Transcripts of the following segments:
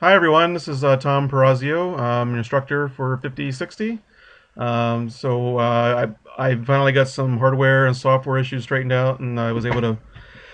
Hi everyone, this is Tom Perazio. I'm an instructor for 5060. I finally got some hardware and software issues straightened out, and I was able to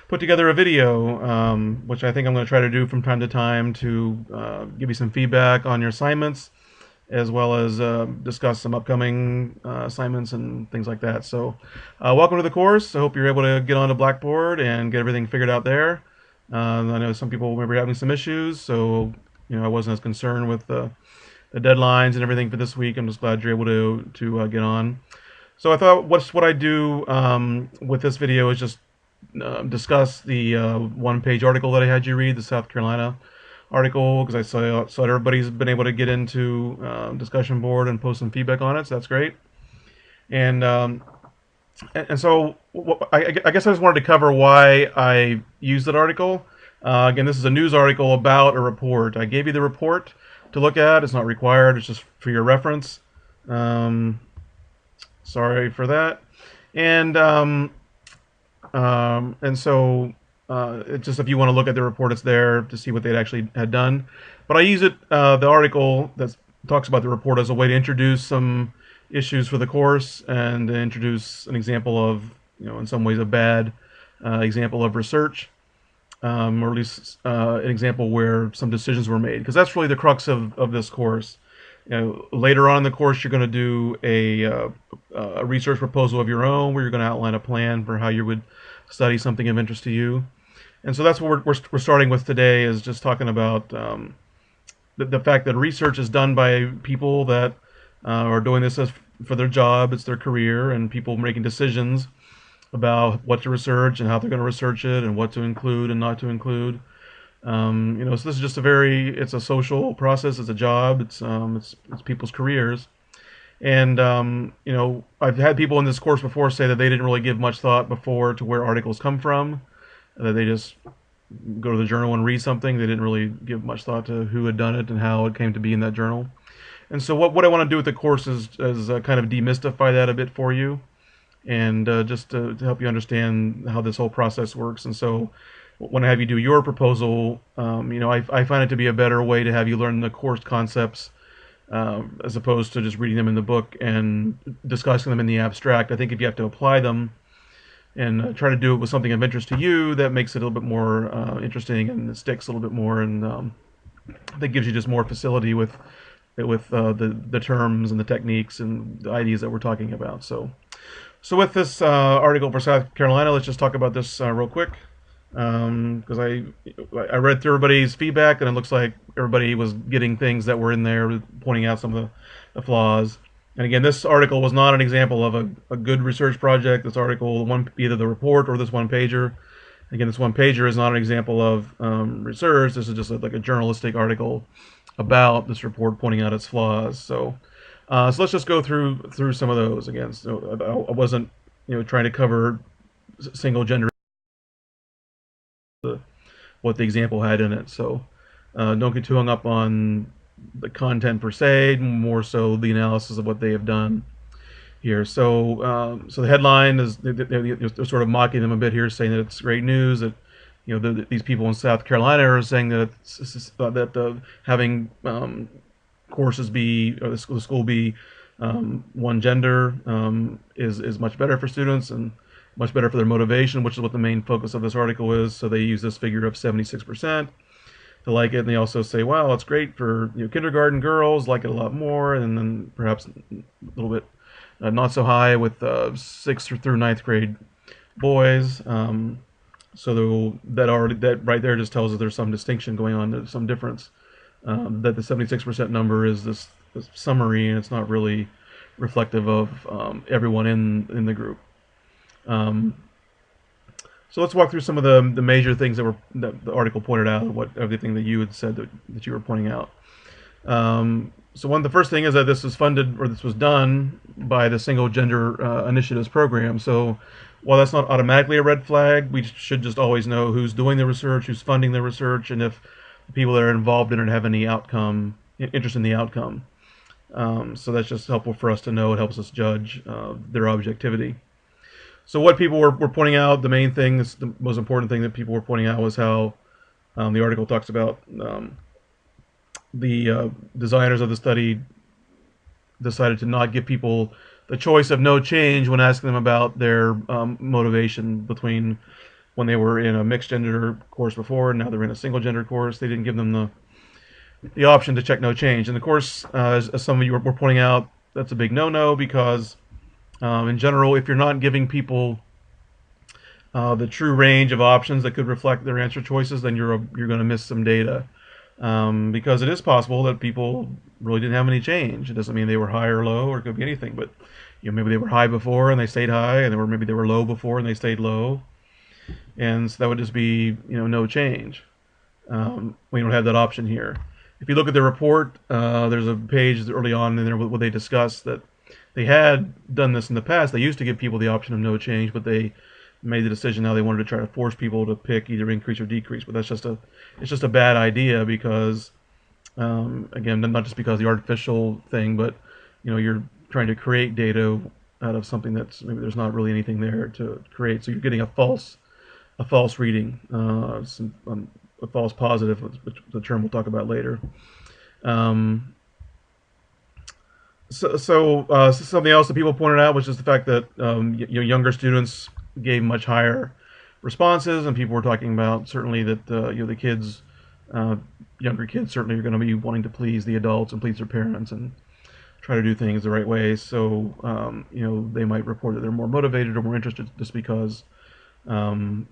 put together a video, which I think I'm going to try to do from time to time to give you some feedback on your assignments, as well as discuss some upcoming assignments and things like that. Welcome to the course. I hope you're able to get onto Blackboard and get everything figured out there. I know some people may be having some issues, so I wasn't as concerned with the deadlines and everything for this week. I'm just glad you're able to get on. So I thought what I do with this video is just discuss the one-page article that I had you read, the South Carolina article, because I saw everybody's been able to get into discussion board and post some feedback on it, so that's great. And so I guess I just wanted to cover why I used that article. Again, this is a news article about a report. I gave you the report to look at. It's not required. It's just for your reference. Um, Sorry for that. And and so it's just if you want to look at the report, it's there to see what they actually had done. But I use it, the article that talks about the report, as a way to introduce some issues for the course and to introduce an example of, in some ways a bad example of research, or at least an example where some decisions were made, because that's really the crux of this course. Later on in the course, you're going to do a research proposal of your own, where you're going to outline a plan for how you would study something of interest to you. And so that's what we're starting with today, is just talking about the fact that research is done by people that are doing this for their job, it's their career, and people making decisions about what to research and how they're going to research it and what to include and not to include. So this is just it's a social process, it's a job, it's people's careers. And I've had people in this course before say that they didn't really give much thought before to where articles come from, that they just go to the journal and read something. They didn't really give much thought to who had done it and how it came to be in that journal. And so what I want to do with the course is kind of demystify that a bit for you, and just to help you understand how this whole process works. And so when I have you do your proposal, I find it to be a better way to have you learn the course concepts, as opposed to just reading them in the book and discussing them in the abstract. I think if you have to apply them and try to do it with something of interest to you, that makes it a little bit more interesting, and it sticks a little bit more, and that gives you just more facility with the terms and the techniques and the ideas that we're talking about. So with this article for South Carolina, let's just talk about this real quick, because I read through everybody's feedback, and it looks like everybody was getting things that were in there, pointing out some of the flaws. And again, this article was not an example of a good research project. This article, either the report or this one pager. Again, this one pager is not an example of research. This is just like a journalistic article about this report, pointing out its flaws. So let's just go through some of those again. So I wasn't trying to cover single gender, what the example had in it. So don't get too hung up on the content per se, more so the analysis of what they have done here. So the headline is they're sort of mocking them a bit here, saying that it's great news that these people in South Carolina are saying that having courses be, or the school be one gender, is much better for students and much better for their motivation, which is what the main focus of this article is. So they use this figure of 76% to like it, and they also say, wow, it's great for kindergarten girls, like it a lot more, and then perhaps a little bit not so high with 6th through 9th grade boys. So that right there just tells us there's some distinction going on, there's some difference. That the 76% number is this summary, and it's not really reflective of everyone in the group. So let's walk through some of the major things that the article pointed out, everything that you had said that you were pointing out. So the first thing is that this was funded, or this was done by the Single Gender Initiatives program. So while that's not automatically a red flag, we should just always know who's doing the research, who's funding the research, and if the people that are involved in it have any interest in the outcome. So that's just helpful for us to know. It helps us judge their objectivity. So what people were pointing out, the main thing, the most important thing that people were pointing out, was how the article talks about the designers of the study decided to not give people the choice of no change when asking them about their motivation between when they were in a mixed gender course before and now they're in a single gender course. They didn't give them the option to check no change. And of course, as some of you were pointing out, that's a big no-no because in general, if you're not giving people the true range of options that could reflect their answer choices, then you're going to miss some data. Because it is possible that people really didn't have any change. It doesn't mean they were high or low, or it could be anything. But maybe they were high before and they stayed high, and maybe they were low before and they stayed low, and so that would just be no change. We don't have that option here. If you look at the report, there's a page early on in there where they discuss that they had done this in the past. They used to give people the option of no change, but they made the decision now they wanted to try to force people to pick either increase or decrease. But it's just a bad idea because again, not just because of the artificial thing, but you're trying to create data out of something that's maybe there's not really anything there to create. So you're getting a false reading, a false positive, which the term we'll talk about later. Something else that people pointed out was just the fact that younger students gave much higher responses, and people were talking about certainly that the kids, younger kids, certainly are going to be wanting to please the adults and please their parents and try to do things the right way. So they might report that they're more motivated or more interested just because the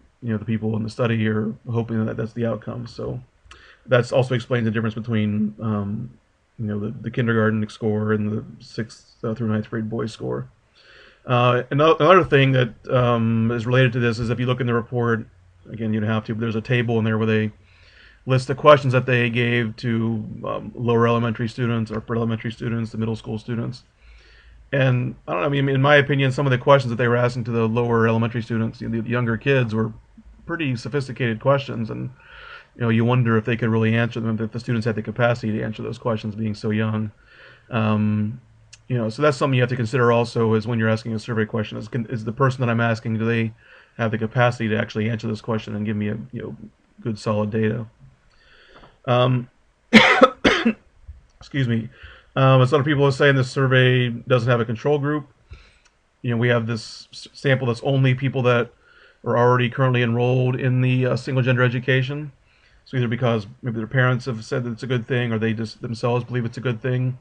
people in the study are hoping that that's the outcome. So that's also explains the difference between the kindergarten score and the 6th through 9th grade boys score. Another thing that is related to this is if you look in the report, again, you don't have to, but there's a table in there where they list the questions that they gave to lower elementary students, upper elementary students, the middle school students. And I don't know, I mean, in my opinion, some of the questions that they were asking to the lower elementary students, the younger kids, were pretty sophisticated questions, and you wonder if they could really answer them, if the students had the capacity to answer those questions being so young. So that's something you have to consider also is when you're asking a survey question, is the person that I'm asking, do they have the capacity to actually answer this question and give me a good solid data? Excuse me. As other people are saying, this survey doesn't have a control group. We have this sample that's only people that are already currently enrolled in the single gender education. So either because maybe their parents have said that it's a good thing or they just themselves believe it's a good thing.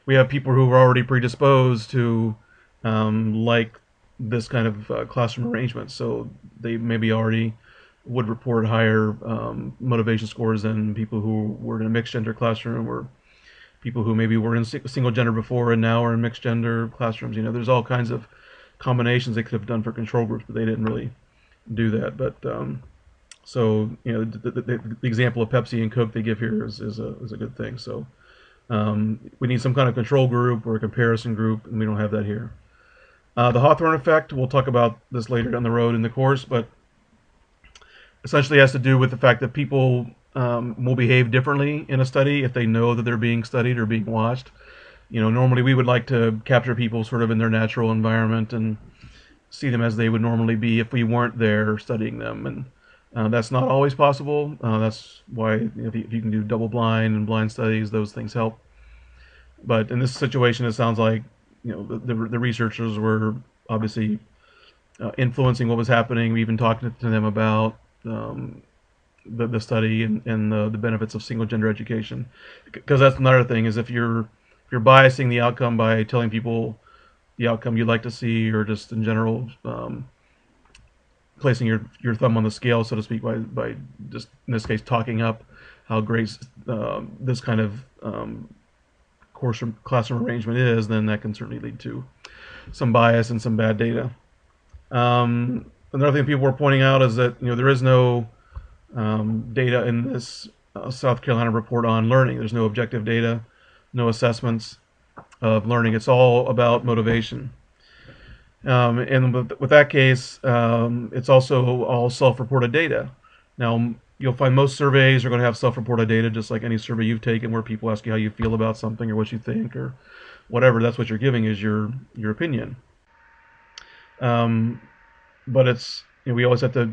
We have people who are already predisposed to like this kind of classroom arrangement. So they maybe already would report higher motivation scores than people who were in a mixed gender classroom or people who maybe were in single gender before and now are in mixed gender classrooms. There's all kinds of combinations they could have done for control groups, but they didn't really do that. But so the example of Pepsi and Coke they give here is a good thing. So we need some kind of control group or a comparison group, and we don't have that here. The Hawthorne effect, we'll talk about this later down the road in the course, but essentially has to do with the fact that people will behave differently in a study if they know that they're being studied or being watched. Normally we would like to capture people sort of in their natural environment and see them as they would normally be if we weren't there studying them, and that's not always possible. That's why if you can do double blind and blind studies, those things help. But in this situation, it sounds like the researchers were obviously influencing what was happening. We even talked to them about the study and the benefits of single gender education, because that's another thing is if you're biasing the outcome by telling people the outcome you'd like to see, or just in general placing your thumb on the scale, so to speak, by just in this case talking up how great this kind of classroom arrangement is, then that can certainly lead to some bias and some bad data. Another thing people were pointing out is that there is no data in this South Carolina report on learning. There's no objective data, no assessments of learning. It's all about motivation. And with that case, it's also all self-reported data. Now, you'll find most surveys are going to have self-reported data, just like any survey you've taken where people ask you how you feel about something or what you think or whatever. That's what you're giving is your opinion. But it's we always have to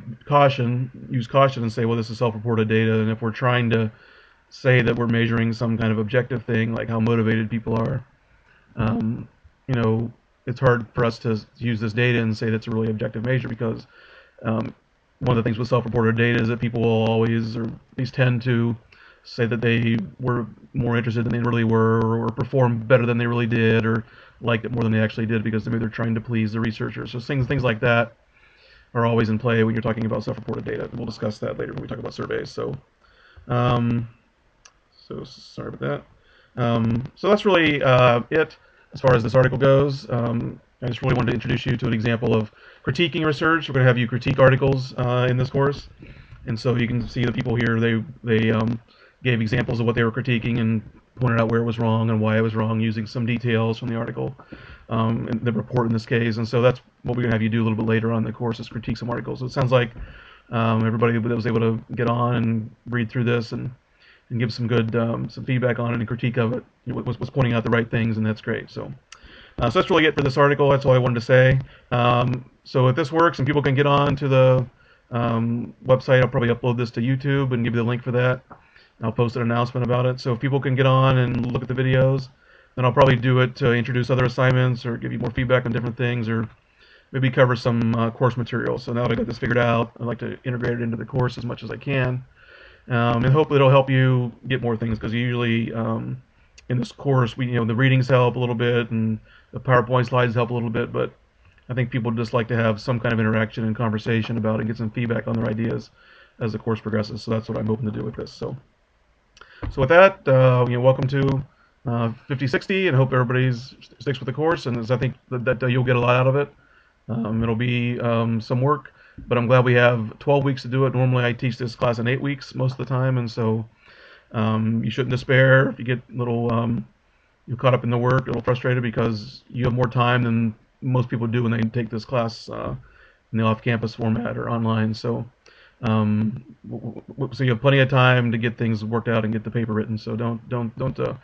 use caution and say, well, this is self-reported data, and if we're trying to say that we're measuring some kind of objective thing, like how motivated people are. Um, you know, it's hard for us to use this data and say that's a really objective measure because um, one of the things with self-reported data is that people will always, or at least tend to, say that they were more interested than they really were, or performed better than they really did, or liked it more than they actually did because maybe they're trying to please the researchers. So things like that are always in play when you're talking about self-reported data. We'll discuss that later when we talk about surveys. Um, so sorry about that. So that's really it as far as this article goes. I just really wanted to introduce you to an example of critiquing research. We're going to have you critique articles in this course, and so you can see the people here. They gave examples of what they were critiquing and pointed out where it was wrong and why it was wrong, using some details from the article, and the report in this case. And so that's what we're going to have you do a little bit later on in the course, is critique some articles. So it sounds like everybody that was able to get on and read through this and give some good some feedback on it and critique of it, was pointing out the right things, and that's great. So that's really it for this article. That's all I wanted to say. So if this works and people can get on to the website, I'll probably upload this to YouTube and give you the link for that. I'll post an announcement about it. So if people can get on and look at the videos, then I'll probably do it to introduce other assignments or give you more feedback on different things, or maybe cover some course material. So now that I got this figured out, I'd like to integrate it into the course as much as I can. And hopefully it'll help you get more things, because usually in this course, the readings help a little bit and the PowerPoint slides help a little bit, but I think people just like to have some kind of interaction and conversation about it and get some feedback on their ideas as the course progresses. So that's what I'm hoping to do with this. So with that, welcome to 5060, and hope everybody sticks with the course, and I think that you'll get a lot out of it. It'll be some work, but I'm glad we have 12 weeks to do it. Normally I teach this class in 8 weeks most of the time, and so you shouldn't despair if you get a little you're caught up in the work, a little frustrated, because you have more time than most people do when they take this class in the off-campus format or online. So so you have plenty of time to get things worked out and get the paper written. So don't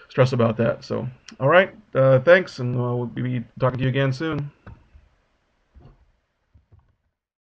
stress about that. So all right, thanks, and we'll be talking to you again soon.